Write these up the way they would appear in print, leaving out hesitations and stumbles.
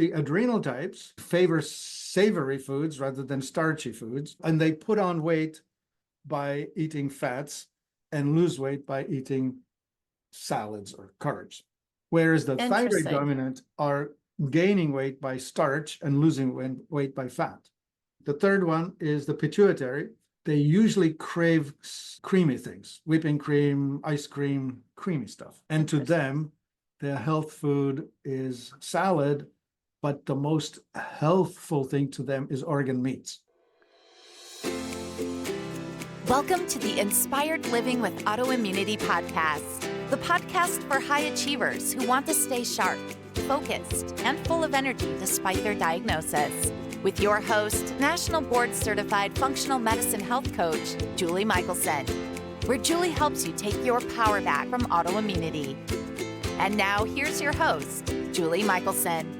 The adrenal types favor savory foods rather than starchy foods, and they put on weight by eating fats and lose weight by eating salads or carbs. Whereas the thyroid dominant are gaining weight by starch and losing weight by fat. The third one is the pituitary. They usually crave creamy things, whipping cream, ice cream, creamy stuff. And to them, their health food is salad, but the most healthful thing to them is organ meats. Welcome to the Inspired Living with Autoimmunity podcast, the podcast for high achievers who want to stay sharp, focused, and full of energy despite their diagnosis. With your host, National Board Certified Functional Medicine Health Coach, Julie Michelson, where Julie helps you take your power back from autoimmunity. And now, here's your host, Julie Michelson.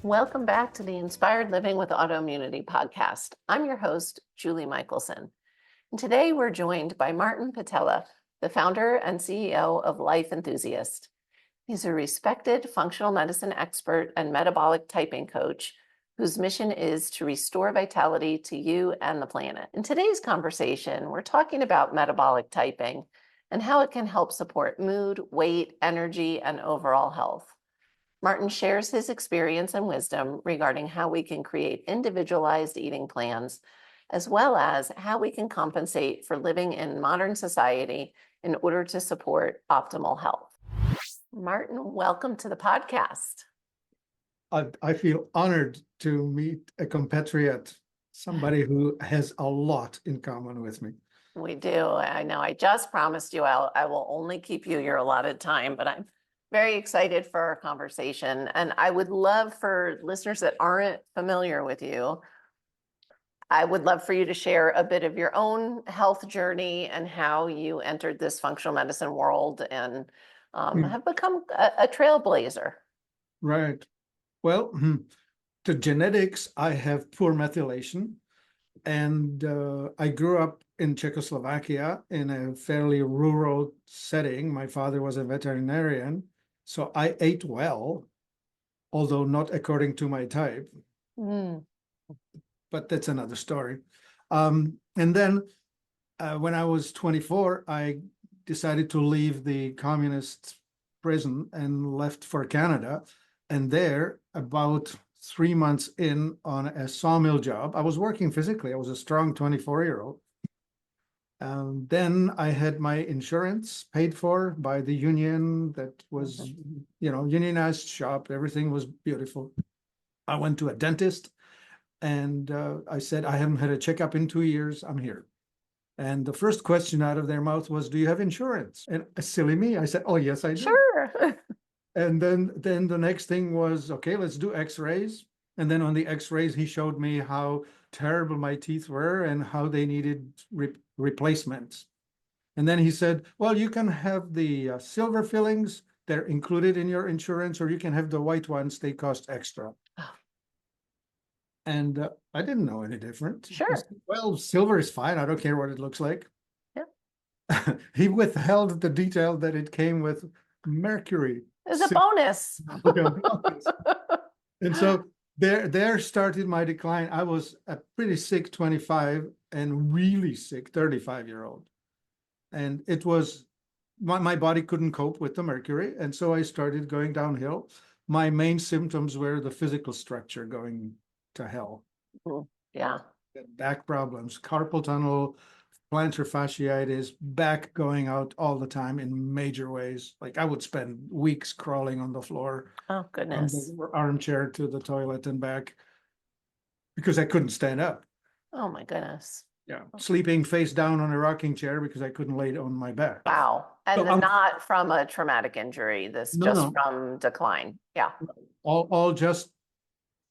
Welcome back to the Inspired Living with Autoimmunity podcast. I'm your host, Julie Michelson. And today we're joined by Martin Pytela, the founder and CEO of Life Enthusiast. He's a respected functional medicine expert and metabolic typing coach whose mission is to restore vitality to you and the planet. In today's conversation, we're talking about metabolic typing and how it can help support mood, weight, energy, and overall health. Martin shares his experience and wisdom regarding how we can create individualized eating plans, as well as how we can compensate for living in modern society in order to support optimal health. Martin, welcome to the podcast. I feel honored to meet a compatriot, somebody who has a lot in common with me. We do. I know. I just promised you I will only keep you your allotted time, but I'm very excited for our conversation. And I would love for listeners that aren't familiar with you, I would love for you to share a bit of your own health journey and how you entered this functional medicine world and have become a trailblazer. Right. Well, the genetics, I have poor methylation, and I grew up in Czechoslovakia in a fairly rural setting. My father was a veterinarian, so I ate well, although not according to my type. But that's another story. And then when I was 24, I decided to leave the communist prison and left for Canada. And there, about 3 months in on a sawmill job, I was working physically. I was a strong 24-year-old. Then I had my insurance paid for by the union that was, unionized shop. Everything was beautiful. I went to a dentist. And I said, I haven't had a checkup in 2 years. I'm here. And the first question out of their mouth was, do you have insurance? And silly me, I said, oh, yes, I do. Sure. And then the next thing was, okay, let's do x-rays. And then on the x-rays, he showed me how terrible my teeth were and how they needed replacements. And then he said, well, you can have the silver fillings. They're included in your insurance, or you can have the white ones. They cost extra. And I didn't know any different. Sure. Said, well, silver is fine. I don't care what it looks like. Yeah. He withheld the detail that it came with mercury. It's a bonus. And so there started my decline. I was a pretty sick 25 and really sick 35-year-old. And it was, my body couldn't cope with the mercury. And so I started going downhill. My main symptoms were the physical structure going to hell. Yeah. Back problems, carpal tunnel, plantar fasciitis, back going out all the time in major ways. Like I would spend weeks crawling on the floor. Oh, goodness. From the armchair to the toilet and back because I couldn't stand up. Oh, my goodness. Yeah. Sleeping face down on a rocking chair because I couldn't lay on my back. Wow. And So not from a traumatic injury, just from decline. Yeah. All just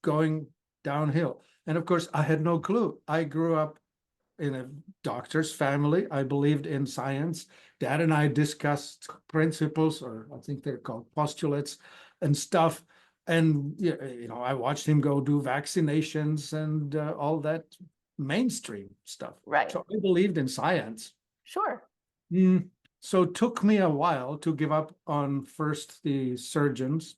going downhill. And of course, I had no clue. I grew up in a doctor's family. I believed in science. Dad and I discussed principles, or I think they're called postulates and stuff. And, I watched him go do vaccinations and all that. mainstream stuff. Right. So I believed in science. Sure. So it took me a while to give up on first the surgeons,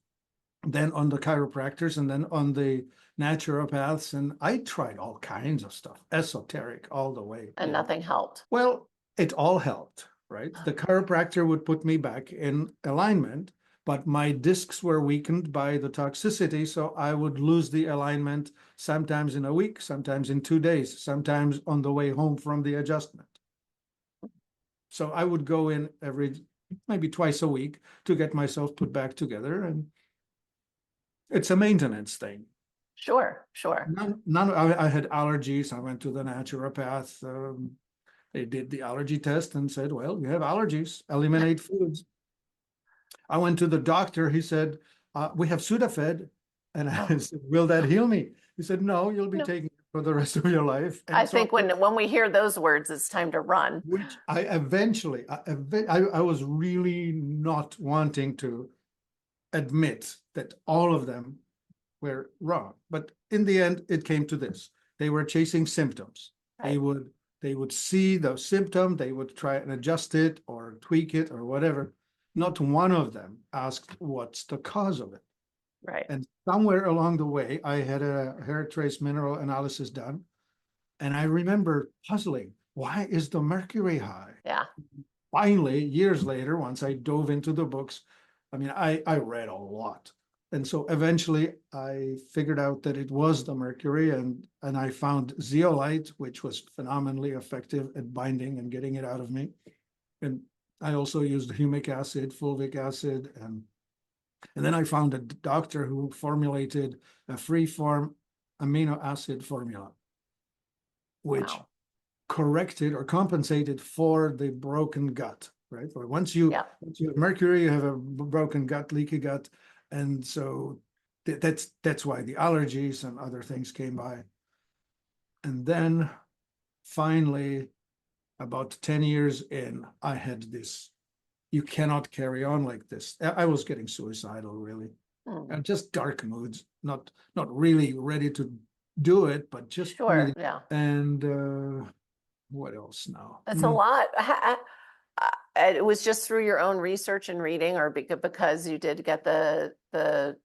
then on the chiropractors, and then on the naturopaths. And I tried all kinds of stuff, esoteric all the way. And nothing helped. Well, it all helped, right? The chiropractor would put me back in alignment, but my discs were weakened by the toxicity. So I would lose the alignment sometimes in a week, sometimes in 2 days, sometimes on the way home from the adjustment. So I would go in maybe twice a week to get myself put back together. And it's a maintenance thing. Sure. I had allergies. I went to the naturopath. They did the allergy test and said, well, you have allergies, eliminate foods. I went to the doctor. He said, we have Sudafed. And I said, will that heal me? He said, no, you'll be taking it for the rest of your life. And I think when we hear those words, it's time to run. Which I was really not wanting to admit that all of them were wrong. But in the end, it came to this. They were chasing symptoms. Right. They would see the symptom, they would try and adjust it or tweak it or whatever. Not one of them asked what's the cause of it. Right. And somewhere along the way, I had a hair trace mineral analysis done. And I remember puzzling, why is the mercury high? Yeah. Finally, years later, once I dove into the books, I mean, I read a lot. And so eventually I figured out that it was the mercury, and I found zeolite, which was phenomenally effective at binding and getting it out of me. And I also used humic acid, fulvic acid, and then I found a doctor who formulated a free-form amino acid formula, which corrected or compensated for the broken gut, right? Or once you have mercury, you have a broken gut, leaky gut. And so that's why the allergies and other things came by. And then finally, about 10 years in, I had this, you cannot carry on like this. I was getting suicidal, really. And just dark moods, not really ready to do it, but just really. And what else now? That's a lot. It was just through your own research and reading, or because you did get the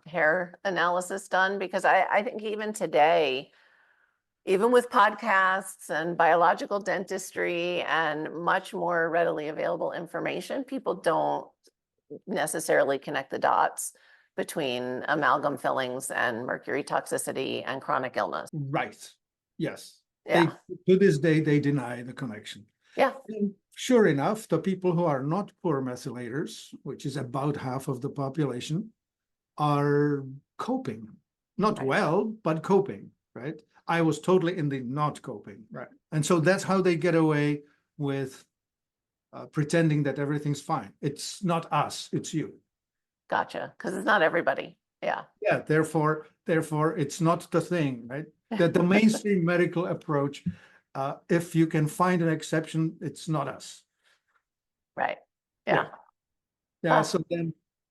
hair analysis done? Because I think even today, even with podcasts and biological dentistry and much more readily available information, people don't necessarily connect the dots between amalgam fillings and mercury toxicity and chronic illness. Right. Yes. Yeah. To this day, they deny the connection. Yeah. And sure enough, the people who are not poor methylators, which is about half of the population, are coping. Not well, but coping, right? I was totally in the not coping, right? And so that's how they get away with pretending that everything's fine. It's not us, it's you. Gotcha. Because it's not everybody. Yeah. Yeah, therefore, it's not the thing, right? That the mainstream medical approach, if you can find an exception, it's not us. Right. Yeah. Yeah. So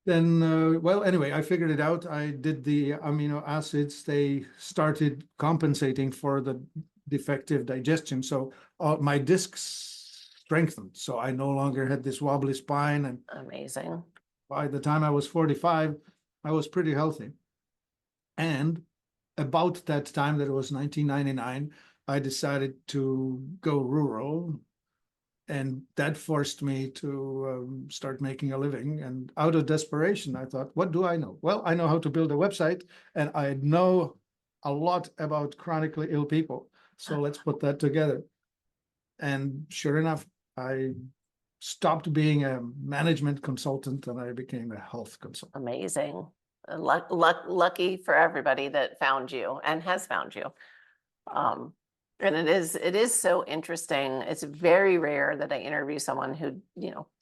then, well, anyway, I figured it out. I did the amino acids. They started compensating for the defective digestion. So my discs strengthened. So I no longer had this wobbly spine. And amazing. By the time I was 45, I was pretty healthy. And about that time, that it was 1999, I decided to go rural. And that forced me to start making a living. And out of desperation, I thought, what do I know? Well, I know how to build a website, and I know a lot about chronically ill people. So let's put that together. And sure enough, I stopped being a management consultant and I became a health consultant. Amazing. Lucky for everybody that found you and has found you. And it is so interesting. It's very rare that I interview someone who,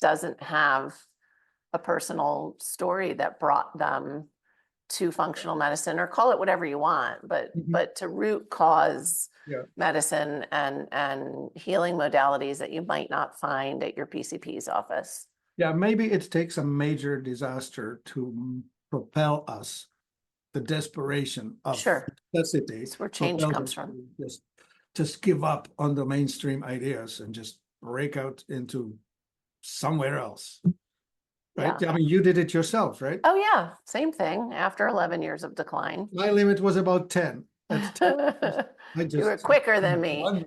doesn't have a personal story that brought them to functional medicine, or call it whatever you want, but to root cause medicine and healing modalities that you might not find at your PCP's office. Yeah, maybe it takes a major disaster to propel us, the desperation of necessity. That's where change comes from. Just just give up on the mainstream ideas and just break out into somewhere else. Right? Yeah. I mean, you did it yourself, right? Oh, yeah. Same thing after 11 years of decline. My limit was about 10. At 10, I You were just quicker than me.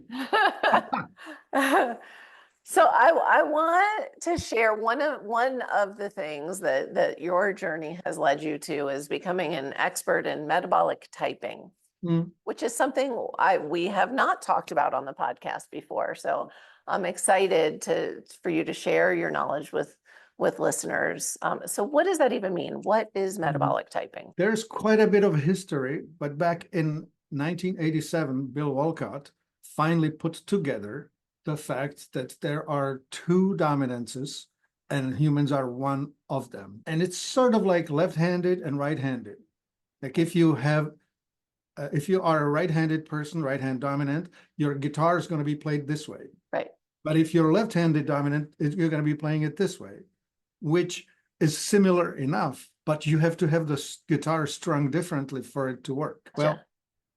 So I want to share one of the things that your journey has led you to is becoming an expert in metabolic typing, which is something we have not talked about on the podcast before. So I'm excited for you to share your knowledge with listeners. So what does that even mean? What is metabolic typing? There's quite a bit of history, but back in 1987, Bill Walcott finally put together the fact that there are two dominances and humans are one of them. And it's sort of like left-handed and right-handed. Like if you are a right-handed person, right-hand dominant, your guitar is going to be played this way. Right. But if you're left-handed dominant, you're going to be playing it this way, which is similar enough, but you have to have the guitar strung differently for it to work. Well,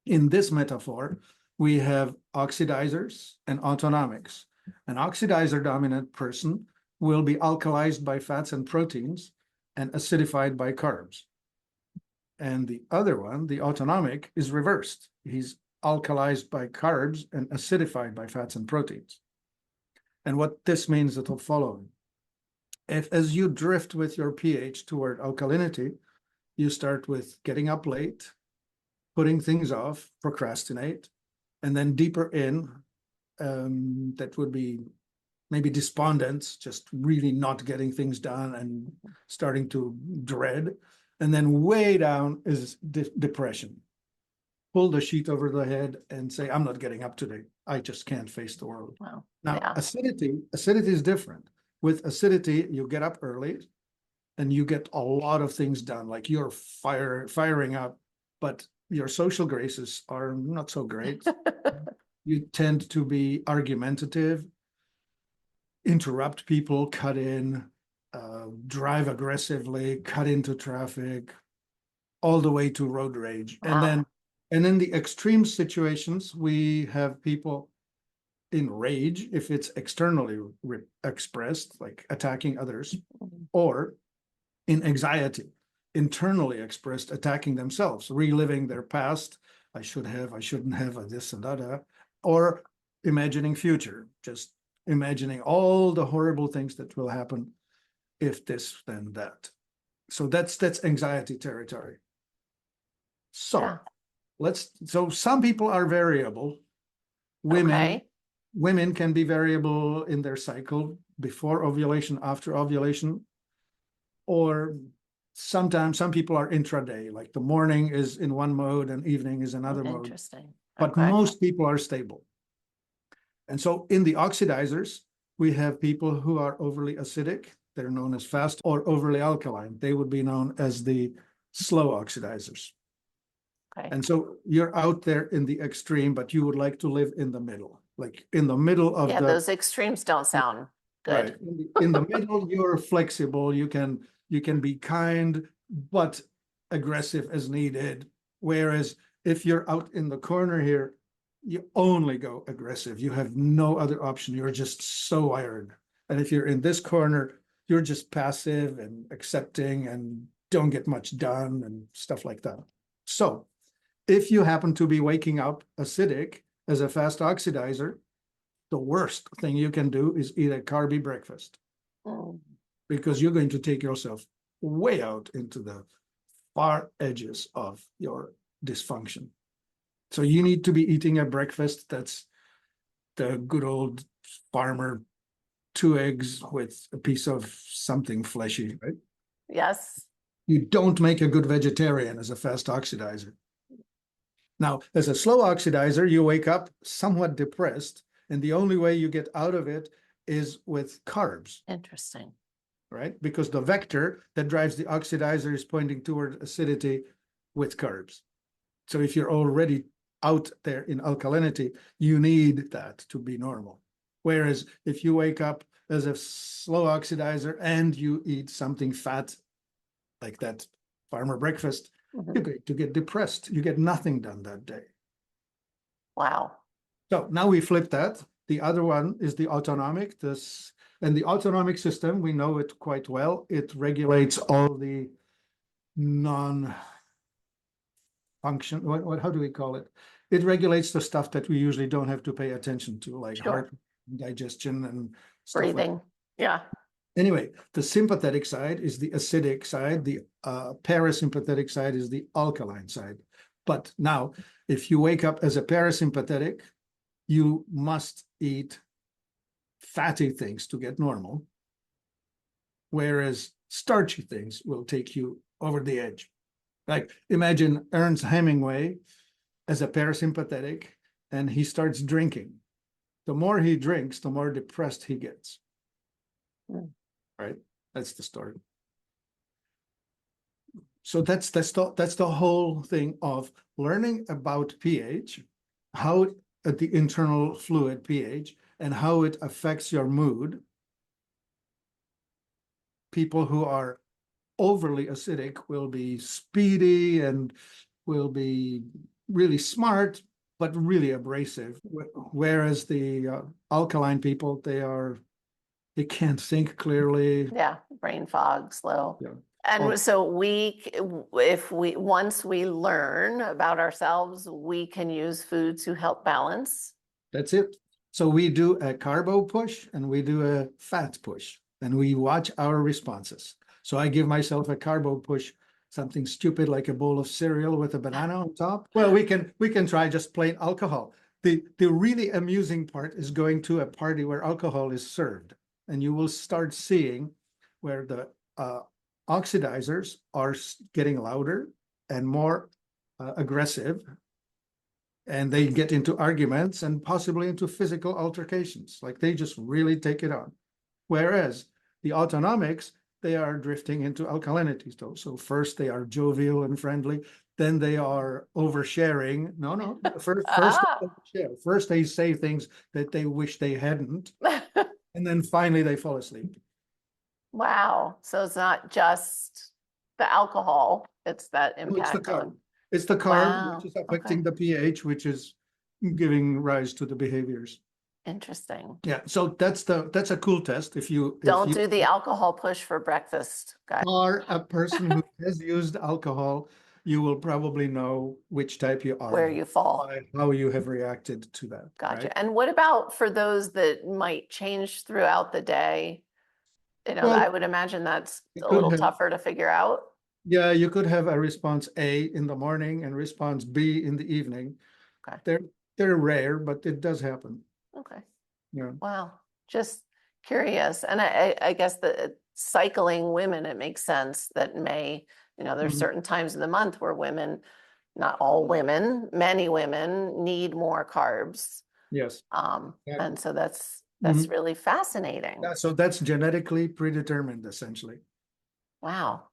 in this metaphor, we have oxidizers and autonomics. An oxidizer dominant person will be alkalized by fats and proteins and acidified by carbs. And the other one, the autonomic, is reversed. He's alkalized by carbs and acidified by fats and proteins. And what this means is the following. As you drift with your pH toward alkalinity, you start with getting up late, putting things off, procrastinate, and then deeper in, that would be maybe despondence, just really not getting things done and starting to dread. And then way down is depression. Pull the sheet over the head and say, I'm not getting up today. I just can't face the world. Wow. Now, acidity is different. With acidity, you get up early and you get a lot of things done, like you're firing up, but your social graces are not so great. You tend to be argumentative, interrupt people, cut in, drive aggressively, cut into traffic, all the way to road rage. Wow. And in the extreme situations, we have people in rage, if it's externally expressed, like attacking others, or in anxiety, internally expressed, attacking themselves, reliving their past. I should have, I shouldn't have, this and that, or imagining future, just imagining all the horrible things that will happen if this, then that. So that's anxiety territory. So so some people are variable. Women can be variable in their cycle, before ovulation, after ovulation, or sometimes some people are intraday, like the morning is in one mode and evening is another mode. Interesting. But most people are stable. And so in the oxidizers, we have people who are overly acidic. They're known as fast, or overly alkaline. They would be known as the slow oxidizers. Okay. And so you're out there in the extreme, but you would like to live in the middle, like in the middle of those extremes don't sound good. Right. In the middle, you're flexible. You can be kind, but aggressive as needed. Whereas if you're out in the corner here, you only go aggressive. You have no other option. You're just so wired. And if you're in this corner, you're just passive and accepting and don't get much done and stuff like that. So if you happen to be waking up acidic as a fast oxidizer, the worst thing you can do is eat a carby breakfast, because you're going to take yourself way out into the far edges of your dysfunction. So you need to be eating a breakfast that's the good old farmer, 2 eggs with a piece of something fleshy, right? Yes. You don't make a good vegetarian as a fast oxidizer. Now, as a slow oxidizer, you wake up somewhat depressed, and the only way you get out of it is with carbs. Interesting. Right? Because the vector that drives the oxidizer is pointing toward acidity with carbs. So if you're already out there in alkalinity, you need that to be normal. Whereas if you wake up as a slow oxidizer and you eat something fat, like that farmer breakfast, you're going to get depressed. You get nothing done that day. Wow. So now we flip that. The other one is the autonomic. And the autonomic system, we know it quite well. It regulates all the non-function, how do we call it? It regulates the stuff that we usually don't have to pay attention to, like Sure. heart, digestion, and stuff like Breathing. Yeah. Anyway, the sympathetic side is the acidic side. The parasympathetic side is the alkaline side. But now, if you wake up as a parasympathetic, you must eat fatty things to get normal, whereas starchy things will take you over the edge. Like imagine Ernest Hemingway as a parasympathetic, and he starts drinking. The more he drinks, the more depressed he gets. Right? That's the story. So that's the whole thing of learning about pH, how at the internal fluid pH, and how it affects your mood. People who are overly acidic will be speedy and will be really smart, but really abrasive. Whereas the alkaline people, they can't think clearly. Yeah. Brain fog, slow. Yeah. And Oh. so once we learn about ourselves, we can use food to help balance. That's it. So we do a carbo push and we do a fat push, and we watch our responses. So I give myself a carbo push, something stupid like a bowl of cereal with a banana on top. Well, we can try just plain alcohol. The really amusing part is going to a party where alcohol is served, and you will start seeing where the oxidizers are getting louder and more aggressive, and they get into arguments and possibly into physical altercations. Like they just really take it on. Whereas the autonomics, they are drifting into alkalinity. So first they are jovial and friendly, then they are oversharing. No, first they say things that they wish they hadn't, and then finally they fall asleep. Wow. So it's not just the alcohol, it's that impact on. It's the carb, Wow, which is affecting the pH, which is giving rise to the behaviors. Interesting. Yeah, so that's a cool test. If you Don't do the alcohol push for breakfast, guys. are a person who has used alcohol, you will probably know which type you are, Where you fall. by how you have reacted to that. Gotcha. Right? And what about for those that might change throughout the day? You know, Well, I would imagine that's you a could little have- tougher to figure out. Yeah, you could have a response A in the morning and response B in the evening. Okay. They're rare, but it does happen. Okay. Yeah. Wow. Just curious. And I guess the cycling women, it makes sense that there's Mhm. certain times in the month where women, not all women, many women need more carbs. Yes. Yeah. And so that's Mhm. really fascinating. So that's genetically predetermined, essentially. Wow.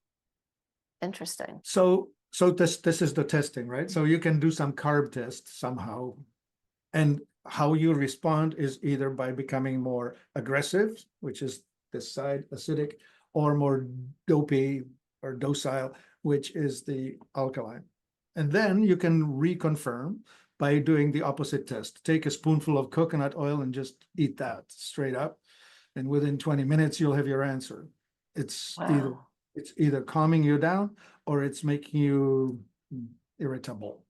Interesting. So this is the testing, right? So you can do some carb test somehow, and how you respond is either by becoming more aggressive, which is this side, acidic, or more dopey or docile, which is the alkaline. And then you can reconfirm by doing the opposite test. Take a spoonful of coconut oil and just eat that straight up, and within 20 minutes you'll have your answer. It's Wow. either calming you down or it's making you irritable.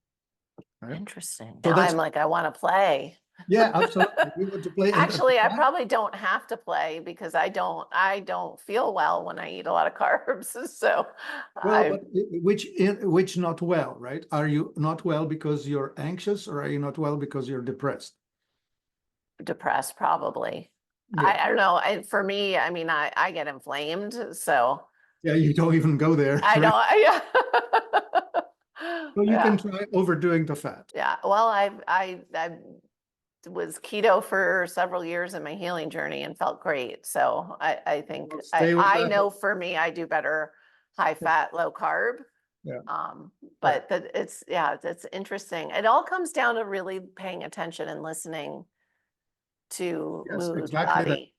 Right? Interesting. So Now that's- I'm like, I want to play. Yeah, absolutely. We want to play. And Actually, I probably don't have to play because I don't feel well when I eat a lot of carbs. So well, but which not well, right? Are you not well because you're anxious, or are you not well because you're depressed? depressed probably. Yeah. I don't know. For me, I mean, I get inflamed, so Yeah, you don't even go there. I right? don't. So you Yeah. can try overdoing the fat. Yeah. Well, I was keto for several years in my healing journey and felt great. So I think Well, stay with I that. know for me, I do better high fat, low carb. Yeah. But it's interesting. It all comes down to really paying attention and listening to Yes, mood, exactly that. body.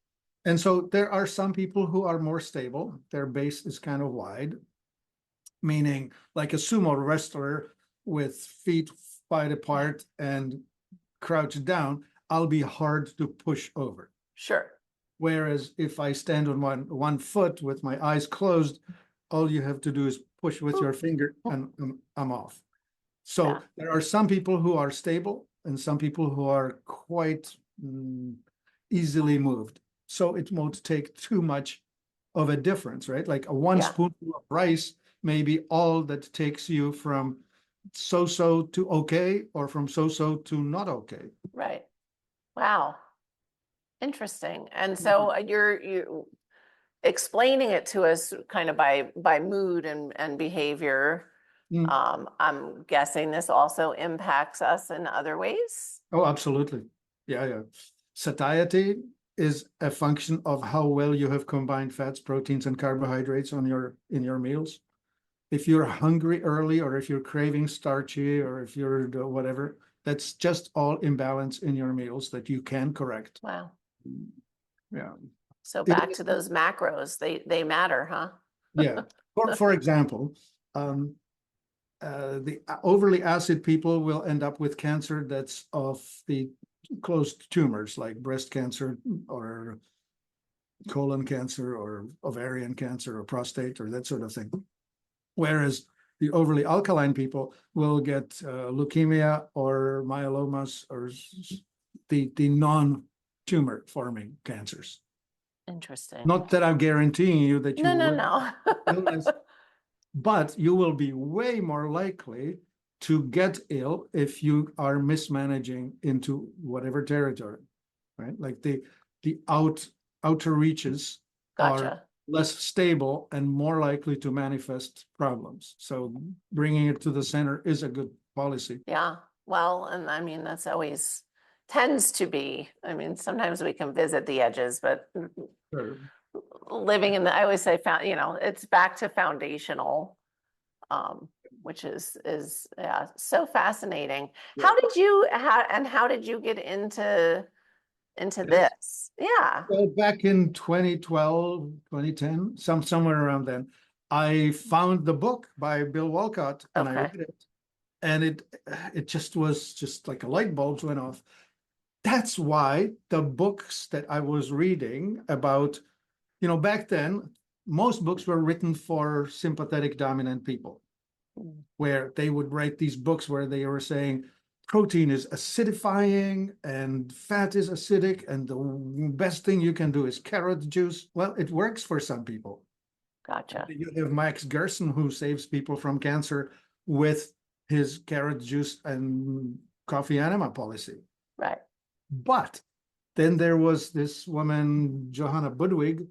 And so there are some people who are more stable. Their base is kind of wide, meaning like a sumo wrestler with feet wide apart and crouch down, I'll be hard to push over. Sure. Whereas if I stand on one foot with my eyes closed, all you have to do is push with your finger and I'm off. So Yeah. there are some people who are stable and some people who are quite easily moved. So it won't take too much of a difference, right? Like a one Yeah. spoonful of rice may be all that takes you from so-so to okay, or from so-so to not okay. Right. Wow. Interesting. And so you're explaining it to us kind of by mood and behavior. Mm. I'm guessing this also impacts us in other ways. Oh, absolutely. Yeah. Satiety is a function of how well you have combined fats, proteins, and carbohydrates in your meals. If you're hungry early, or if you're craving starchy, or if you're whatever, that's just all imbalance in your meals that you can correct. Wow. Yeah. So back to those macros, they matter, huh? Yeah. For example, the overly acid people will end up with cancer that's of the closed tumors, like breast cancer or colon cancer or ovarian cancer or prostate or that sort of thing. Whereas the overly alkaline people will get leukemia or myelomas or the non-tumor forming cancers. Interesting. Not that I'm guaranteeing you that you No. illness, but you will be way more likely to get ill if you are mismanaging into whatever territory, right? Like the outer reaches are Gotcha. less stable and more likely to manifest problems. So bringing it to the center is a good policy. Yeah. Well, and I mean, that's always tends to be. I mean, sometimes we can visit the edges, but Sure. living in I always say, it's back to foundational, which is yeah, so fascinating. Yeah. How did you get into this? Yeah. Well, back in 2012, 2010, somewhere around then, I found the book by Bill Walcott and I Okay. read it. And it just was just like a light bulb went off. That's why the books that I was reading about, back then, most books were written for sympathetic dominant people, where they would write these books where they were saying protein is acidifying and fat is acidic, and the best thing you can do is carrot juice. Well, it works for some people. Gotcha. You have Max Gerson, who saves people from cancer with his carrot juice and coffee enema policy. Right. But then there was this woman, Johanna Budwig,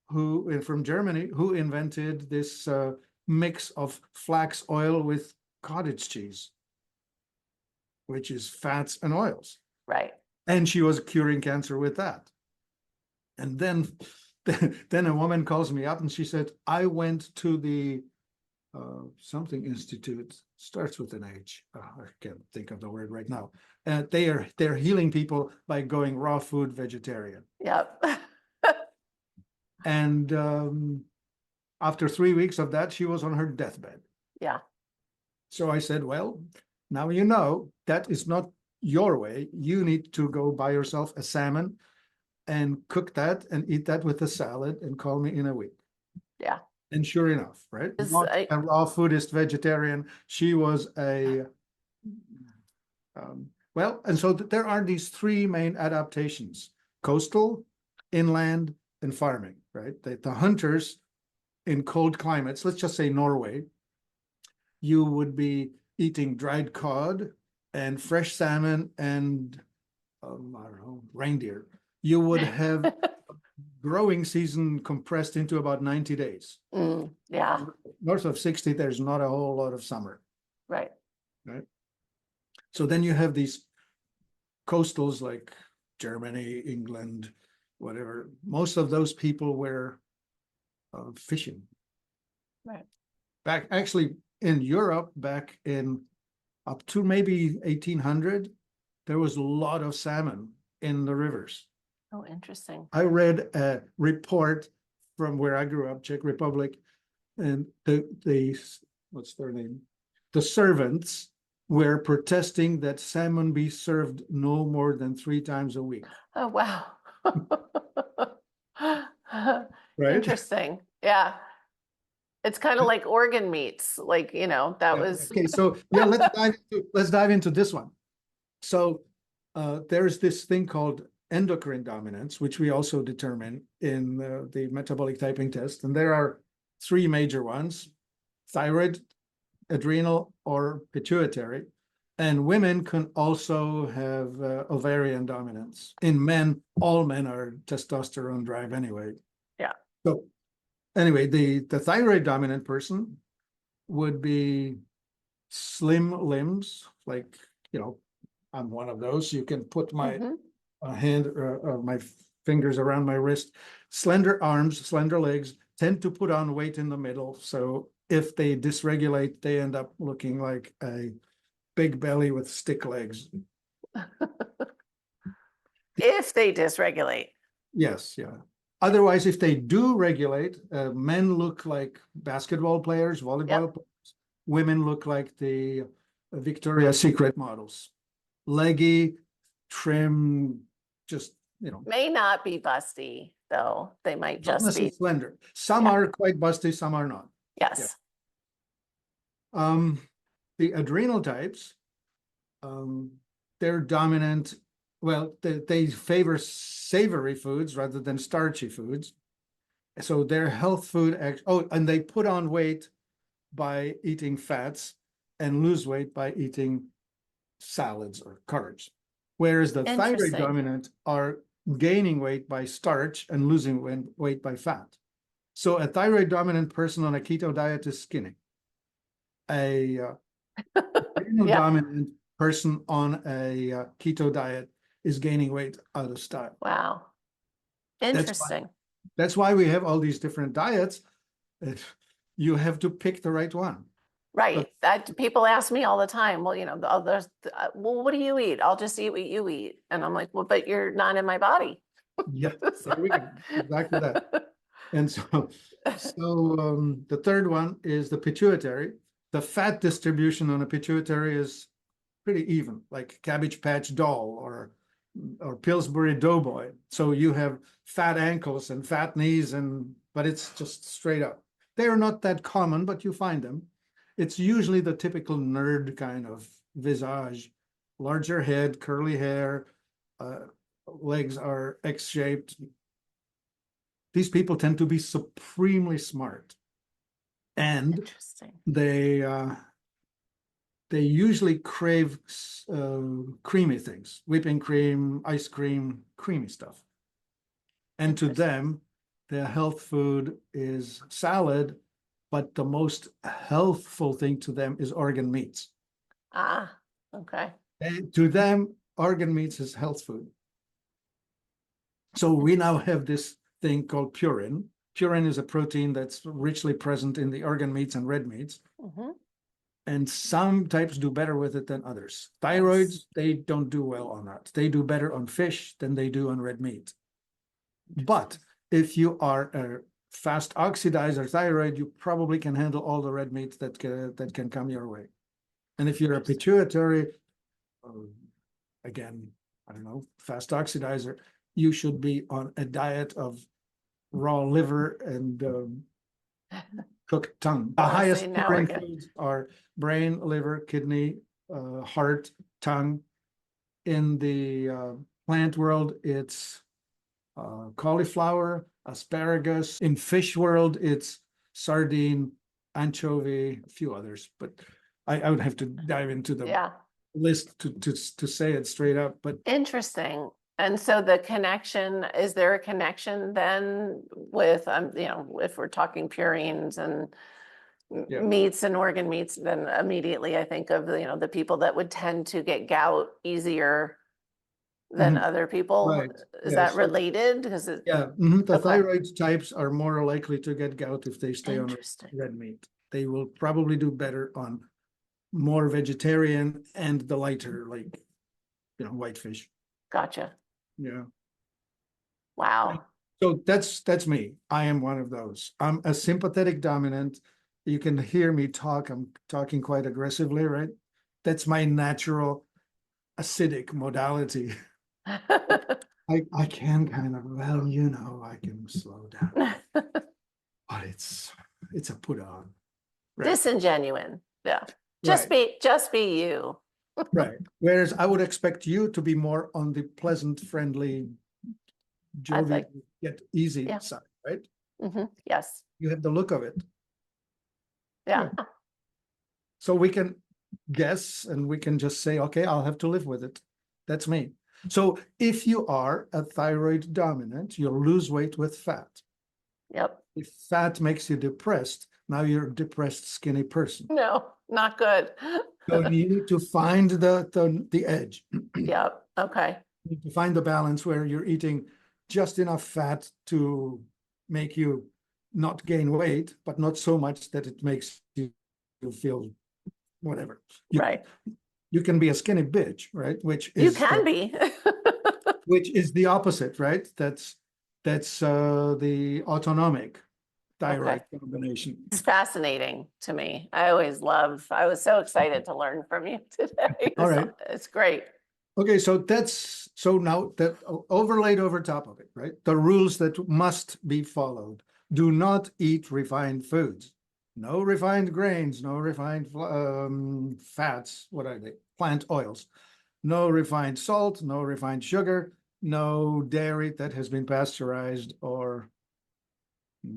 from Germany, who invented this mix of flax oil with cottage cheese, which is fats and oils. Right. And she was curing cancer with that. And then a woman calls me up and she said, I went to the something institute, starts with an H. I can't think of the word right now. They're healing people by going raw food vegetarian. Yep. And after 3 weeks of that, she was on her deathbed. Yeah. So I said, well, now you know that is not your way. You need to go buy yourself a salmon and cook that and eat that with a salad and call me in a week. Yeah. And sure enough, right? Not a raw foodist vegetarian. She was a, and so there are these three main adaptations: coastal, inland, and farming, right? The hunters in cold climates, let's just say Norway, you would be eating dried cod and fresh salmon and, I don't know, reindeer. You would have growing season compressed into about 90 days. Yeah. North of 60, there's not a whole lot of summer. Right. So then you have these coastals like Germany, England, whatever. Most of those people were fishing. Right. Back actually in Europe, back in up to maybe 1800, there was a lot of salmon in the rivers. Oh, interesting. I read a report from where I grew up, Czech Republic, and the what's their name? The servants were protesting that salmon be served no more than 3 times a week. Oh, wow. Right? Interesting. Yeah. It's kind of like organ meats, like, that Yeah, was, okay, so yeah, let's dive into this one. So there's this thing called endocrine dominance, which we also determine in the metabolic typing test. And there are 3 major ones: thyroid, adrenal, or pituitary. And women can also have ovarian dominance. In men, all men are testosterone drive anyway. yeah. So anyway, the thyroid dominant person would be slim limbs, like, I'm one of those. You can put my Mhm. hand or my fingers around my wrist. Slender arms, slender legs, tend to put on weight in the middle. So if they dysregulate, they end up looking like a big belly with stick legs. If they dysregulate. Yes, yeah. Otherwise, if they do regulate, men look like basketball players, volleyball players. Women look like the Victoria's Secret models. Leggy, trim, just, May not be busty, though. They might not just necessarily be, slender. Some Yeah. are quite busty, some are not. yes. The adrenal types, they're dominant. Well, they favor savory foods rather than starchy foods. So their health food, and they put on weight by eating fats and lose weight by eating salads or carbs. Whereas the thyroid Interesting. dominant are gaining weight by starch and losing weight by fat. So a thyroid dominant person on a keto diet is skinny. A adrenal Yeah. dominant person on a keto diet is gaining weight out of style. Wow. Interesting. That's why we have all these different diets. You have to pick the right one. Right. That people ask me all the time, well, well, what do you eat? I'll just eat what you eat. And I'm like, well, but you're not in my body. Yeah, there we go. Exactly that. And so the third one is the pituitary. The fat distribution on a pituitary is pretty even, like Cabbage Patch Doll or Pillsbury Doughboy. So you have fat ankles and fat knees, but it's just straight up. They're not that common, but you find them. It's usually the typical nerd kind of visage, larger head, curly hair, legs are X-shaped. These people tend to be supremely smart, and Interesting. they usually crave creamy things, whipping cream, ice cream, creamy stuff. And to them, their health food is salad, but the most healthful thing to them is organ meats. Ah, okay. And to them, organ meats is health food. So we now have this thing called purine. Purine is a protein that's richly present in the organ meats and red meats. Mhm. And some types do better with it than others. Thyroids, Yes. they don't do well on that. They do better on fish than they do on red meat. But if you are a fast oxidizer thyroid, you probably can handle all the red meat that can come your way. And if you're a pituitary, again, I don't know, fast oxidizer, you should be on a diet of raw liver and cooked tongue. The Oh, highest see, now we're purine good. foods are brain, liver, kidney, heart, tongue. In the plant world, it's cauliflower, asparagus. In fish world, it's sardine, anchovy, a few others, but I would have to dive into the Yeah. list to say it straight up. But Interesting. And so is there a connection then with, if we're talking purines and Yeah. meats and organ meats, then immediately I think of, the people that would tend to get gout easier than Mhm. other people. Right. Is Yeah, that so- related? Because the Okay. thyroid types are more likely to get gout if they stay on Interesting. red meat. They will probably do better on more vegetarian and the lighter, like, white fish. Gotcha. Yeah. Wow. So that's me. I am one of those. I'm a sympathetic dominant. You can hear me talk. I'm talking quite aggressively, right? That's my natural acidic modality. I can kind of, well, I can slow down, but it's a put on. Right. Disingenuine. Yeah. Right. Just be you. Right. Whereas I would expect you to be more on the pleasant, friendly, jovial, yet easy Yeah. side, right? Yes. You have the look of it. Yeah. Good. So we can guess and we can just say, okay, I'll have to live with it. That's me. So if you are a thyroid dominant, you'll lose weight with fat. Yep. If fat makes you depressed, now you're a depressed, skinny person. No, not good. So you need to find the edge. Yep. Okay. You need to find the balance where you're eating just enough fat to make you not gain weight, but not so much that it makes you feel whatever. Right. You can be a skinny bitch, right? Which You is can be. which is the opposite, right? That's the autonomic thyroid combination. It's fascinating to me. I was so excited to learn from you today. All right. It's great. Okay, so now that overlaid over top of it, right? The rules that must be followed. Do not eat refined foods. No refined grains, no refined fats, what are they? Plant oils. No refined salt, no refined sugar, no dairy that has been pasteurized or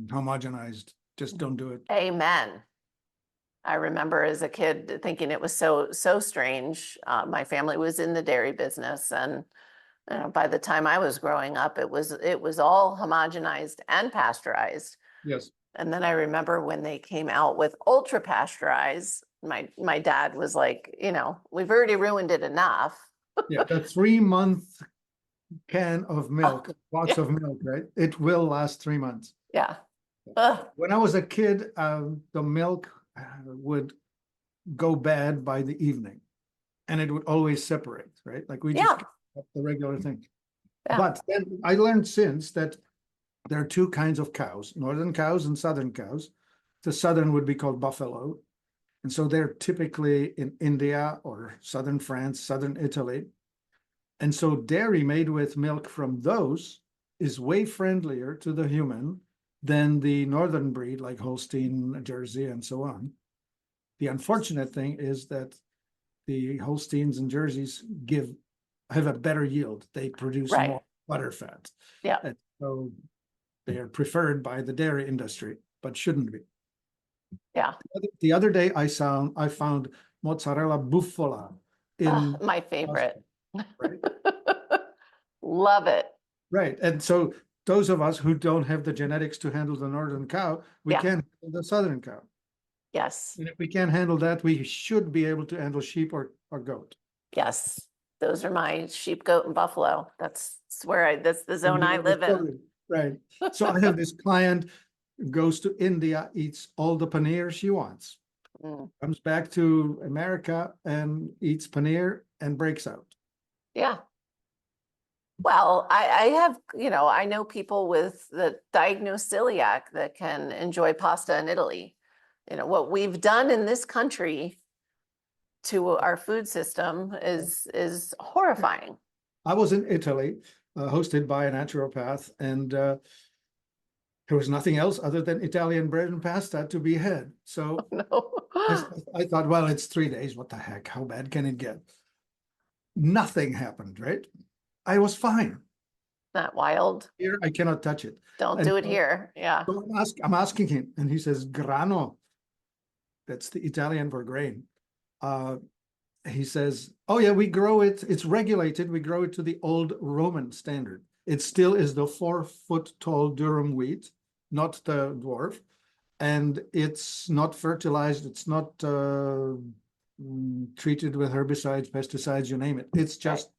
homogenized. Just don't do it. Amen. I remember as a kid thinking it was so strange. My family was in the dairy business, and by the time I was growing up, it was all homogenized and pasteurized. Yes. And then I remember when they came out with ultra pasteurized, my dad was like, we've already ruined it enough. Yeah, the 3-month can of milk, lots of milk, right? It will last 3 months. Yeah. Ugh. When I was a kid, the milk would go bad by the evening, and it would always separate, right? Like we just kept the regular thing. Yeah. But then I learned since that there are two kinds of cows, northern cows and southern cows. The southern would be called buffalo. And so they're typically in India or southern France, southern Italy. And so dairy made with milk from those is way friendlier to the human than the northern breed like Holstein, Jersey, and so on. The unfortunate thing is that the Holsteins and Jerseys have a better yield. They produce more butter fat. Yeah. And so they are preferred by the dairy industry, but shouldn't be. Yeah. The other day I found mozzarella bufala in my favorite. right? Love it. Right. And so those of us who don't have the genetics to handle the northern cow, we can handle the southern cow. Yes. And if we can't handle that, we should be able to handle sheep or goat. Yes. Those are my sheep, goat, and buffalo. That's the zone I live in. Right. So I have this client goes to India, eats all the paneer she wants, comes back to America and eats paneer and breaks out. Yeah. Well, I have, I know people with the diagnosed celiac that can enjoy pasta in Italy. What we've done in this country to our food system is horrifying. I was in Italy, hosted by a naturopath, and there was nothing else other than Italian bread and pasta to be had. So I thought, well, it's 3 days. What the heck? How bad can it get? Nothing happened, right? I was fine. That wild. Here, I cannot touch it. Don't do it here. Yeah. So I'm asking him, and he says, grano. That's the Italian for grain. He says, oh yeah, we grow it. It's regulated. We grow it to the old Roman standard. It still is the 4-foot tall durum wheat, not the dwarf. And it's not fertilized. It's not treated with herbicides, pesticides, you name it. It's just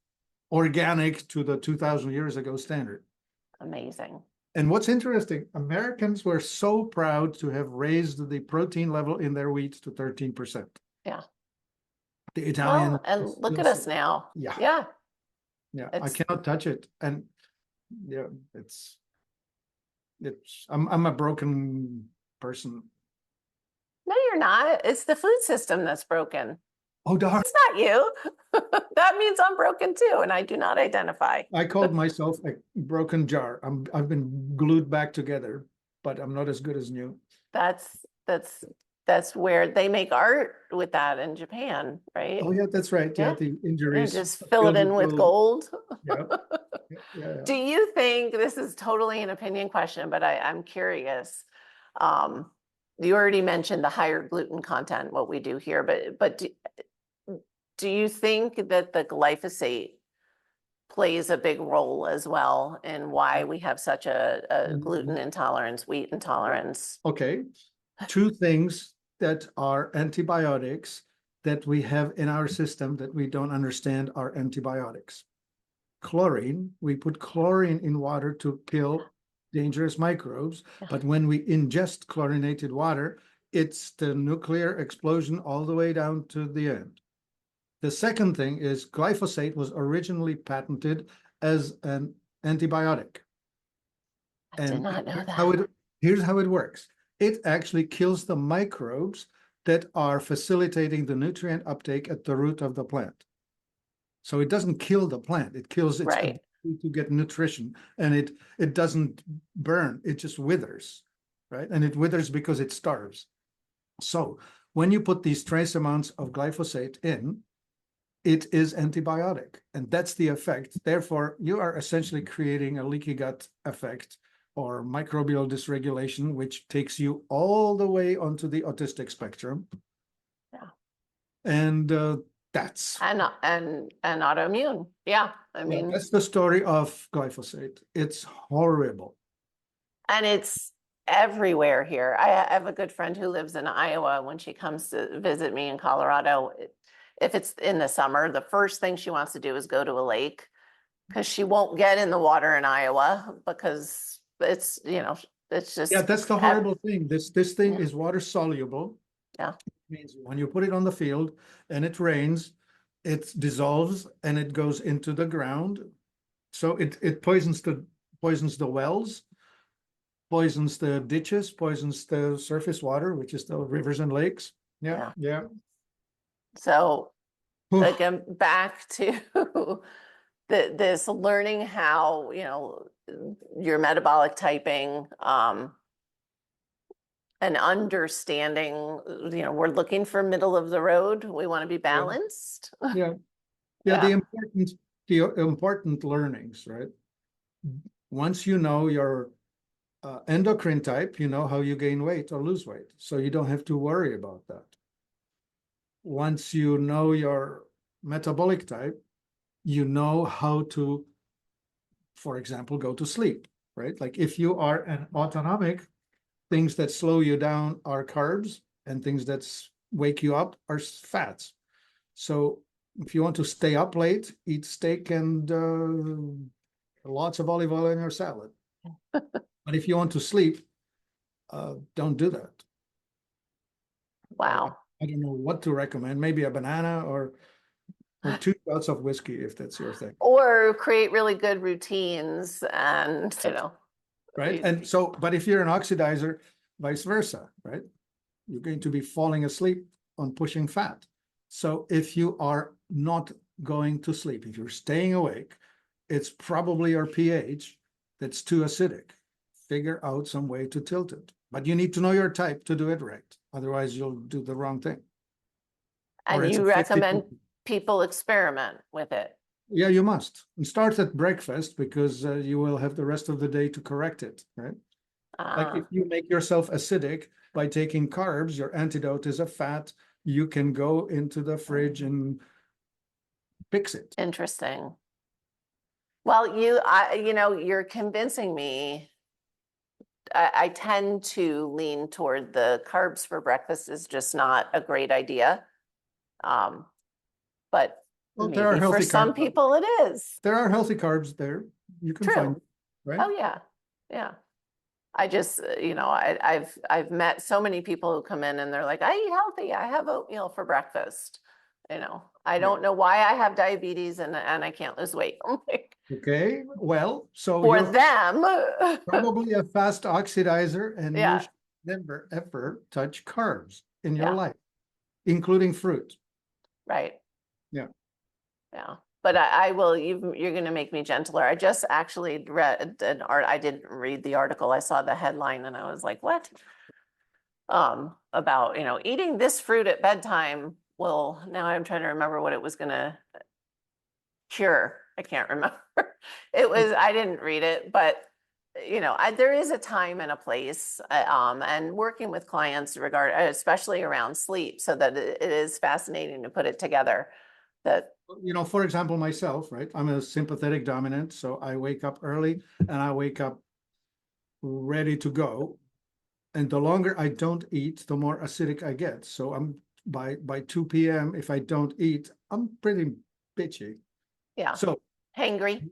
organic to the 2,000 years ago standard. Amazing. And what's interesting, Americans were so proud to have raised the protein level in their wheat to 13%. Yeah. The Italian. Well, and look at us now. Yeah. Yeah. Yeah. I cannot touch it. And yeah, I'm a broken person. No, you're not. It's the food system that's broken. Oh, darn. It's not you. That means I'm broken too, and I do not identify. I called myself a broken jar. I've been glued back together, but I'm not as good as new. That's that's where they make art with that in Japan, right? Oh, yeah, that's right. Yeah, Yeah. the And injuries. just fill it filled in with gold. Yeah, yeah, yeah. Do you think, this is totally an opinion question, but I'm curious. You already mentioned the higher gluten content, what we do here, but do you think that the glyphosate plays a big role as well in why we have such a gluten intolerance, wheat intolerance? Okay, two things that are antibiotics that we have in our system that we don't understand are antibiotics. Chlorine, we put chlorine in water to kill dangerous microbes, but when we ingest chlorinated water, it's the nuclear explosion all the way down to the end. The second thing is glyphosate was originally patented as an antibiotic. I did not know How that. here's how it works. It actually kills the microbes that are facilitating the nutrient uptake at the root of the plant. So it doesn't kill the plant, it kills its Right. ability to get nutrition, and it doesn't burn, it just withers, right? And it withers because it starves. So when you put these trace amounts of glyphosate in, it is antibiotic, and that's the effect. Therefore, you are essentially creating a leaky gut effect or microbial dysregulation, which takes you all the way onto the autistic spectrum. Yeah. And that's And autoimmune. Yeah. I mean, that's the story of glyphosate. It's horrible. and it's everywhere here. I have a good friend who lives in Iowa. When she comes to visit me in Colorado, if it's in the summer, the first thing she wants to do is go to a lake, because she won't get in the water in Iowa because it's, it's just. Yeah, that's the horrible thing. This thing Yeah. is water soluble. Yeah. It means when you put it on the field and it rains, it dissolves and it goes into the ground. So it poisons the wells, poisons the ditches, poisons the surface water, which is the rivers and lakes. Yeah, yeah. So Oof. again, back to this learning how, your metabolic typing, and understanding, we're looking for middle of the road. We want to be balanced. Yeah. Yeah, the important learnings, right? Once you know your endocrine type, you know how you gain weight or lose weight. So you don't have to worry about that. Once you know your metabolic type, you know how to, for example, go to sleep, right? Like if you are an autonomic, things that slow you down are carbs, and things that wake you up are fats. So if you want to stay up late, eat steak and lots of olive oil in your salad. But if you want to sleep, don't do that. Wow. I don't know what to recommend. Maybe a banana or 2 shots of whiskey, if that's your thing. Or create really good routines and, Right. And so, but if you're an oxidizer, vice versa, right? You're going to be falling asleep on pushing fat. So if you are not going to sleep, if you're staying awake, it's probably your pH that's too acidic. Figure out some way to tilt it. But you need to know your type to do it right. Otherwise, you'll do the wrong thing. And you recommend people experiment with it. Yeah, you must. And start at breakfast, because you will have the rest of the day to correct it, right? Like if you make yourself acidic by taking carbs, your antidote is a fat. You can go into the fridge and fix it. Interesting. Well, you're convincing me. I tend to lean toward the carbs for breakfast is just not a great idea. But Well, there are maybe for healthy some carbs. people it is. There are healthy carbs there. You can True. find, right? Oh yeah, yeah. I just, I've met so many people who come in and they're like, I eat healthy. I have oatmeal for breakfast. I don't know why I have diabetes and I can't lose weight. Okay, well, so For you're them, probably a fast oxidizer, and Yeah. you should never ever touch carbs in your Yeah. life, including fruit. Right. Yeah. Yeah. But I will, you're going to make me gentler. I just actually read an art. I didn't read the article. I saw the headline and I was like, what? About, eating this fruit at bedtime will, now I'm trying to remember what it was going to cure. I can't remember. I didn't read it, but there is a time and a place, and working with clients especially around sleep, so that it is fascinating to put it together. That, For example, myself, right? I'm a sympathetic dominant, so I wake up early and I wake up ready to go. And the longer I don't eat, the more acidic I get. So I'm by 2 p.m., if I don't eat, I'm pretty bitchy. yeah, So hangry.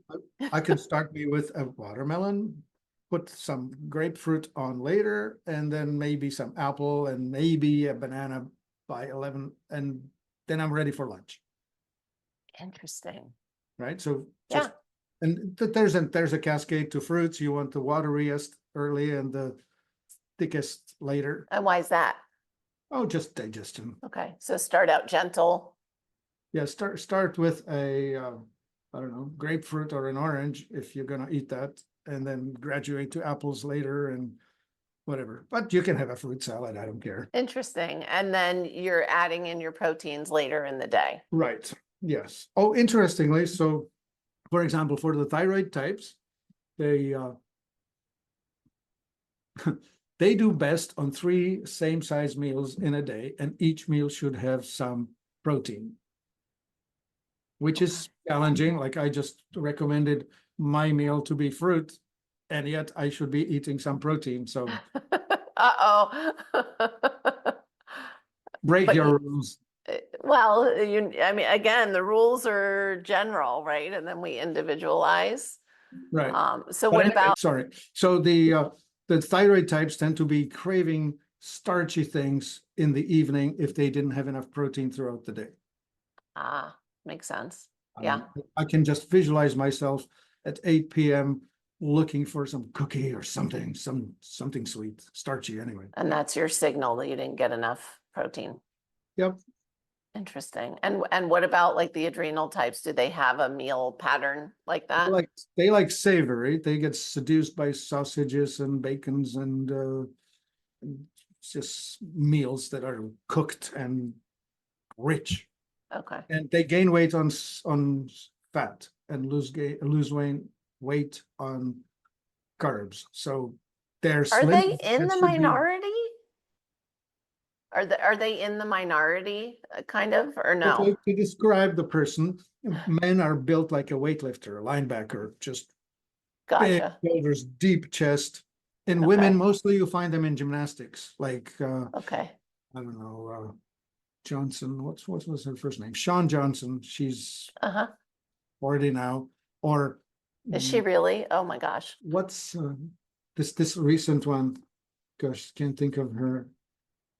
I can start me with a watermelon, put some grapefruit on later, and then maybe some apple and maybe a banana by 11, and then I'm ready for lunch. Interesting. Right? So Yeah. and there's a cascade to fruits. You want the wateriest early and the thickest later. And why is that? Oh, just digestion. Okay. So start out gentle. Yeah, start with a I don't know, grapefruit or an orange if you're gonna eat that, and then graduate to apples later and whatever. But you can have a fruit salad, I don't care. Interesting. And then you're adding in your proteins later in the day. Right. Yes. Oh, interestingly, so for example, for the thyroid types, they they do best on 3 same-size meals in a day, and each meal should have some protein, which is challenging. Like I just recommended my meal to be fruit, and yet I should be eating some protein. So Uh-oh. break But your rules. Well, again, the rules are general, right? And then we individualize. Right. So But what anyway, about, sorry. So the thyroid types tend to be craving starchy things in the evening if they didn't have enough protein throughout the day. makes sense. Yeah. I can just visualize myself at 8 p.m. looking for some cookie or something sweet, starchy anyway. And that's your signal that you didn't get enough protein. Yep. Interesting. And what about like the adrenal types? Do they have a meal pattern like that? They like savory. They get seduced by sausages and bacons and just meals that are cooked and rich. Okay. And they gain weight on fat and lose weight on carbs. So they're Are they slim. in the minority? Are they in the minority kind of, or no? To describe the person, men are built like a weightlifter, a linebacker, just big Gotcha. shoulders, deep chest. In Okay. women, mostly you find them in gymnastics, like Okay. I don't know, Johnson. What was her first name? Shawn Johnson. She's 40 now. Or Is she really? Oh my gosh. what's this recent one? Gosh, can't think of her.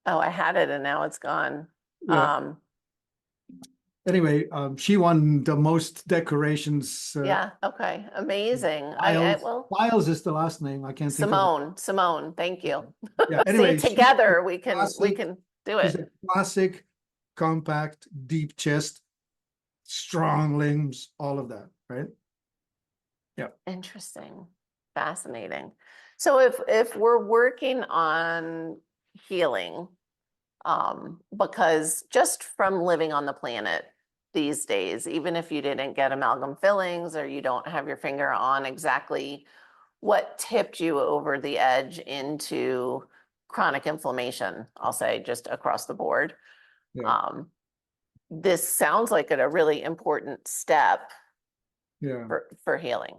Oh, I had it and now it's gone. Yeah. Anyway, she won the most decorations. Yeah. Okay. Amazing. Biles is the last name. I can't think of it. Simone. Thank you. Yeah. Anyway, See, together we can do She's it. a classic, compact, deep chest, strong limbs, all of that, right? Yeah. Interesting. Fascinating. So if we're working on healing, because just from living on the planet these days, even if you didn't get amalgam fillings or you don't have your finger on exactly what tipped you over the edge into chronic inflammation, I'll say just across the board. Yeah. This sounds like a really important step Yeah. for healing.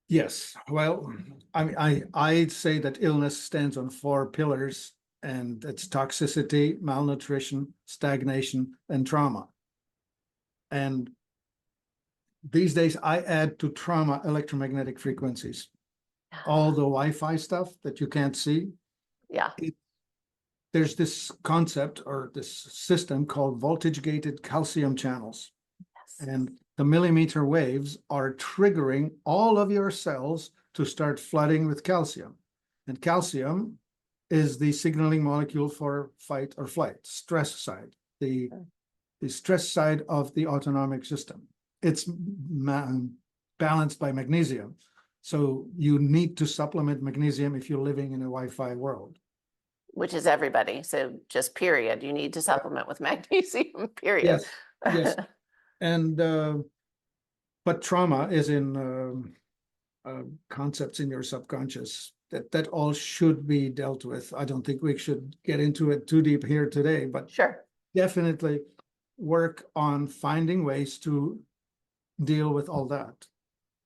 Yes. Well, I'd say that illness stands on 4 pillars, and it's toxicity, malnutrition, stagnation, and trauma. And these days I add to trauma electromagnetic frequencies. All the Wi-Fi stuff that you can't see. Yeah. There's this concept or this system called voltage-gated calcium channels. Yes. And the millimeter waves are triggering all of your cells to start flooding with calcium. And calcium is the signaling molecule for fight or flight, stress side. The stress side of the autonomic system. It's balanced by magnesium. So you need to supplement magnesium if you're living in a Wi-Fi world. Which is everybody. So just period. You need to supplement with magnesium, period. Yes, yes. And but trauma is in concepts in your subconscious that all should be dealt with. I don't think we should get into it too deep here today, but Sure. definitely work on finding ways to deal with all that.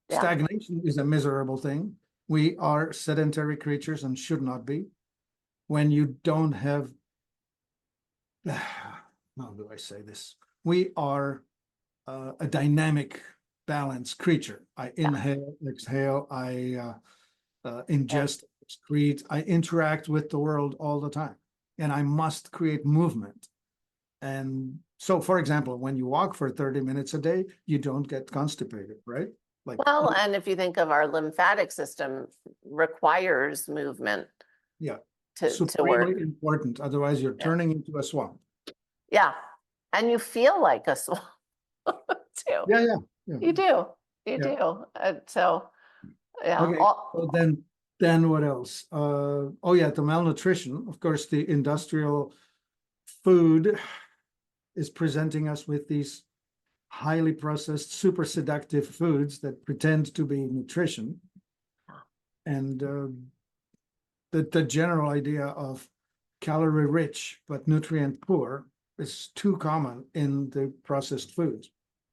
Yeah. Stagnation is a miserable thing. We are sedentary creatures and should not be. When you don't have, how do I say this? We are a dynamic, balanced creature. I inhale, exhale, I ingest, excrete, I interact with the world all the time, and I must create movement. And so, for example, when you walk for 30 minutes a day, you don't get constipated, right? Like, Well, and if you think of our lymphatic system requires movement yeah, to supremely work. important. Otherwise, you're turning into a swamp. Yeah. And you feel like a swamp too. Yeah, yeah, yeah. You do. You Yeah. do. So, yeah. Okay. So then what else? Oh yeah, the malnutrition. Of course, the industrial food is presenting us with these highly processed, super seductive foods that pretend to be nutrition. And the general idea of calorie rich but nutrient poor is too common in the processed foods.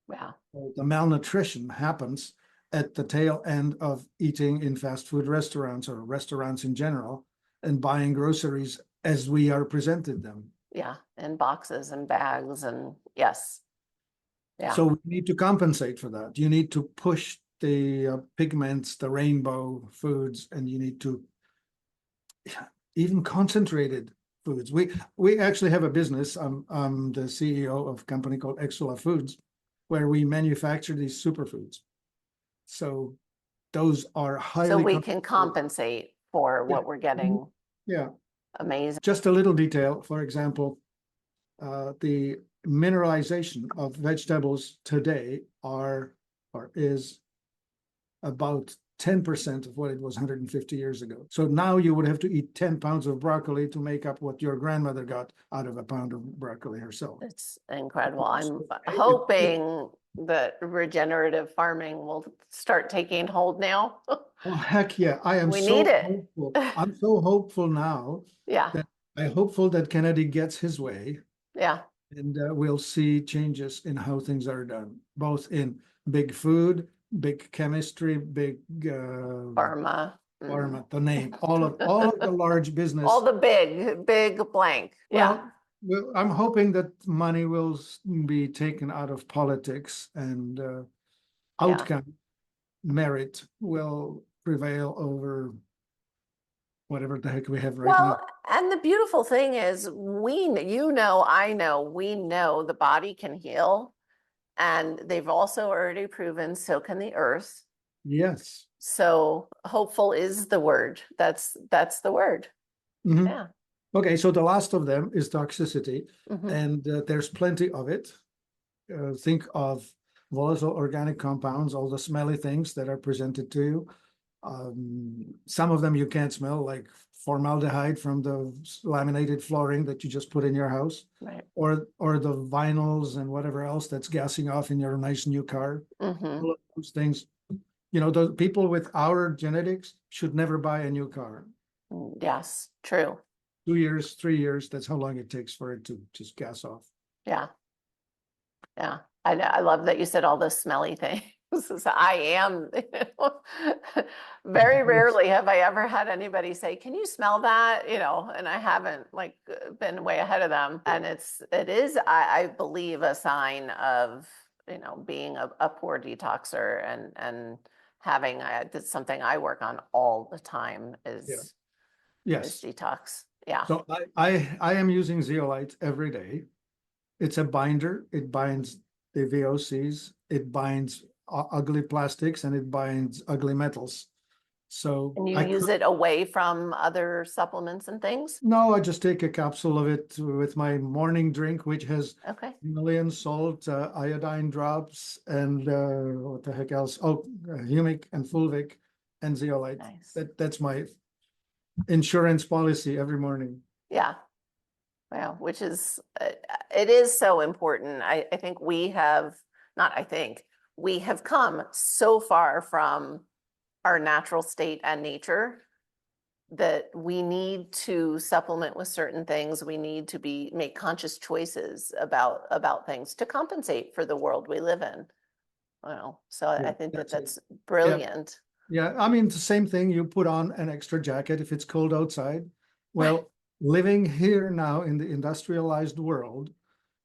Yeah. The malnutrition happens at the tail end of eating in fast food restaurants or restaurants in general and buying groceries as we are presented them. Yeah. And boxes and bags and yes. Yeah. So we need to compensate for that. You need to push the pigments, the rainbow foods, and you need to even concentrated foods. We actually have a business. I'm the CEO of a company called Exula Foods, where we manufacture these superfoods. So those are highly. So we can compensate for what we're getting. Yeah. Amazing. Just a little detail, for example, the mineralization of vegetables today is about 10% of what it was 150 years ago. So now you would have to eat 10 pounds of broccoli to make up what your grandmother got out of a pound of broccoli herself. It's incredible. I'm hoping that regenerative farming will start taking hold now. Oh, heck yeah. I am We so need it. hopeful. I'm so hopeful now. Yeah. I'm hopeful that Kennedy gets his way. Yeah. And we'll see changes in how things are done, both in big food, big chemistry, big Pharma. pharma, the name, all of the large business. All the big blank. Yeah. Well, I'm hoping that money will be taken out of politics and outcome, merit will prevail over whatever the heck we have right now. And the beautiful thing is I know, we know the body can heal, and they've also already proven so can the earth. Yes. So hopeful is the word. That's the word. Mm-hmm. Yeah. Okay, so the last of them is toxicity, Mhm. and there's plenty of it. Think of volatile organic compounds, all the smelly things that are presented to you. Some of them you can't smell, like formaldehyde from the laminated flooring that you just put in your house, Right. or the vinyls and whatever else that's gassing off in your nice new car. Mhm. All of those things, those people with our genetics should never buy a new car. Yes, true. 2 years, 3 years, that's how long it takes for it to just gas off. Yeah. Yeah. I love that you said all those smelly things. I am very rarely have I ever had anybody say, can you smell that? And I haven't been way ahead of them. And it is, I believe, a sign of, being a poor detoxer and having, that's something I work on all the time is detox. Yeah. So I am using zeolite every day. It's a binder. It binds the VOCs. It binds ugly plastics and it binds ugly metals. So And you I use could, it away from other supplements and things? no, I just take a capsule of it with my morning drink, which has Okay, Himalayan salt, iodine drops, and what the heck else? Oh, humic and fulvic and zeolite. nice. That's my insurance policy every morning. Yeah. Wow, which is, it is so important. I think we have, not I think, we have come so far from our natural state and nature that we need to supplement with certain things. We need to make conscious choices about things to compensate for the world we live in. Well, so Yeah, I think that's it. that's brilliant. Yeah, I mean, it's the same thing. You put on an extra jacket if it's cold outside. Well, living here now in the industrialized world,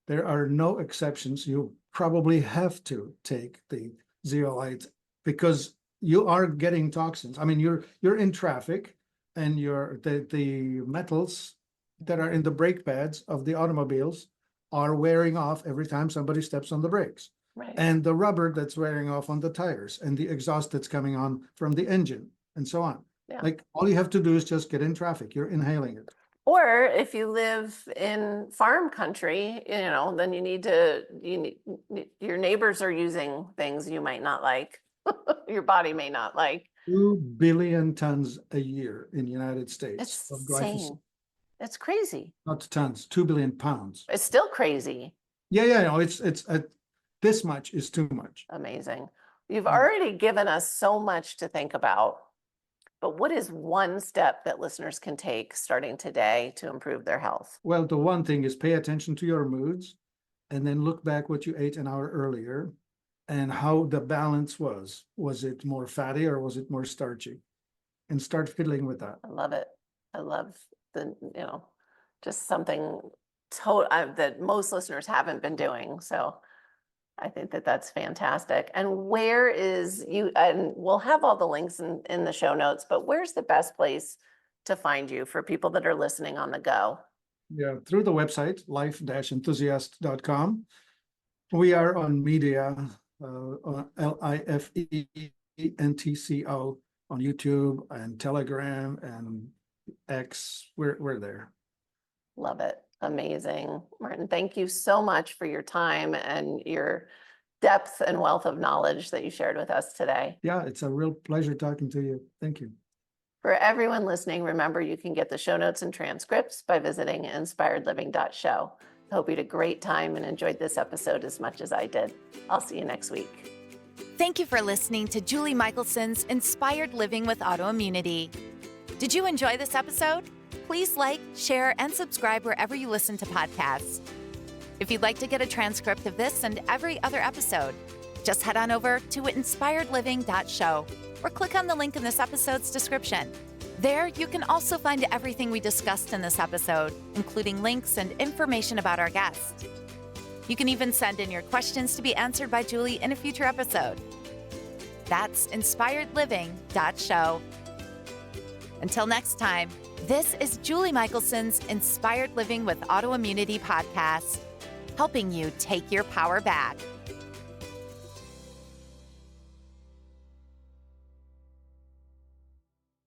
there are no exceptions. You probably have to take the zeolite because you are getting toxins. I mean, you're in traffic and the metals that are in the brake pads of the automobiles are wearing off every time somebody steps on the brakes. Right. And the rubber that's wearing off on the tires and the exhaust that's coming on from the engine and so on. Yeah. Like all you have to do is just get in traffic. You're inhaling it. Or if you live in farm country, then your neighbors are using things you might not like, your body may not like. 2 billion tons a year in the United States It's of glyphosate. insane. It's crazy. Not tons, 2 billion pounds. It's still crazy. Yeah, no, it's this much is too much. Amazing. You've Mm. already given us so much to think about, but what is one step that listeners can take starting today to improve their health? Well, the one thing is pay attention to your moods and then look back what you ate an hour earlier and how the balance was. Was it more fatty or was it more starchy? And start fiddling with that. I love it. I love just something that most listeners haven't been doing. So I think that's fantastic. And where is you, and we'll have all the links in the show notes, but where's the best place to find you for people that are listening on the go? Yeah, through the website, life-enthusiast.com. We are on media, on LIFENTCO on YouTube and Telegram and X. We're there. Love it. Amazing. Martin, thank you so much for your time and your depth and wealth of knowledge that you shared with us today. Yeah, it's a real pleasure talking to you. Thank you. For everyone listening, remember you can get the show notes and transcripts by visiting inspiredliving.show. I hope you had a great time and enjoyed this episode as much as I did. I'll see you next week. Thank you for listening to Julie Michelson's Inspired Living with Autoimmunity. Did you enjoy this episode? Please like, share, and subscribe wherever you listen to podcasts. If you'd like to get a transcript of this and every other episode, just head on over to inspiredliving.show or click on the link in this episode's description. There, you can also find everything we discussed in this episode, including links and information about our guest. You can even send in your questions to be answered by Julie in a future episode. That's inspiredliving.show. Until next time, this is Julie Michelson's Inspired Living with Autoimmunity podcast, helping you take your power back.